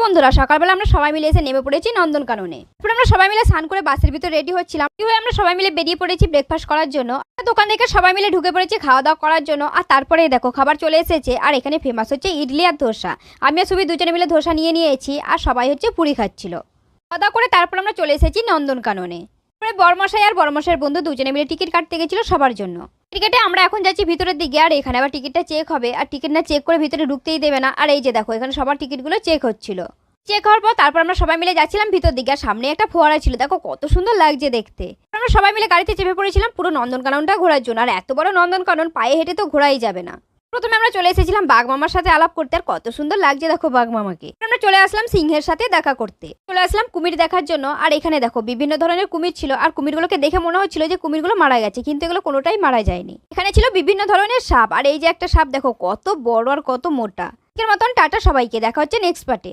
বন্ধুরা সকালবেলা আমরা সবাই মিলে এসে নেমে পড়েছি নন্দনকাননে। তারপর আমরা সবাই মিলে স্নান করে বাসের ভিতর রেডি হচ্ছিলাম। আমরা সবাই মিলে বেরিয়ে পড়েছি ব্রেকফাস্ট করার জন্য। দোকান থেকে সবাই মিলে ঢুকে পড়েছি খাওয়া দাওয়া করার জন্য। আর তারপরে দেখো খাবার চলে এসেছে। আর এখানে ফেমাস হচ্ছে ইডলি আর ধোসা। আমি আর সুবি দুজনে মিলে ধোসা নিয়ে নিয়েছি আর সবাই হচ্ছে পুরি খাচ্ছিল। খাওয়া দাওয়া করে তারপর আমরা চলে এসেছি নন্দনকাননে। তারপরে বড়মশাই আর বড়মশাইয়ের বন্ধু দুজনে মিলে টিকিট কাটতে গেছিল সবার জন্য। টিকিটে আমরা এখন যাচ্ছি ভিতরের দিকে। আর এখানে আবার টিকিটটা চেক হবে। আর টিকিট না চেক করে ভিতরে ঢুকতেই দেবে না। আর এই যে দেখো এখানে সবার টিকিটগুলো চেক হচ্ছিল। চেক হওয়ার পর তারপর আমরা সবাই মিলে যাচ্ছিলাম ভিতর দিকে। আর সামনে একটা ফোয়ারা ছিল, দেখো কত সুন্দর লাগছে দেখতে। আমরা সবাই মিলে গাড়িতে চেপে পড়েছিলাম পুরো নন্দনকাননটা ঘোরার জন্য। আর এত বড় নন্দনকানন পায়ে হেঁটে তো ঘোরাই যাবে না। প্রথমে আমরা চলে এসেছিলাম বাঘ মামার সাথে আলাপ করতে। আর কত সুন্দর লাগছে দেখো বাঘ মামাকে। আমরা চলে আসলাম সিংহের সাথে দেখা করতে। চলে আসলাম কুমির দেখার জন্য। আর এখানে দেখো বিভিন্ন ধরনের কুমির ছিল। আর কুমিরগুলোকে দেখে মনে হচ্ছিল যে কুমিরগুলো মারা গেছে, কিন্তু এগুলো কোনোটাই মারা যায়নি। এখানে ছিল বিভিন্ন ধরনের সাপ। আর এই যে একটা সাপ দেখো কত বড় আর কত মোটা। এর মতন টাটা সবাইকে, দেখা হচ্ছে নেক্সট পার্টে।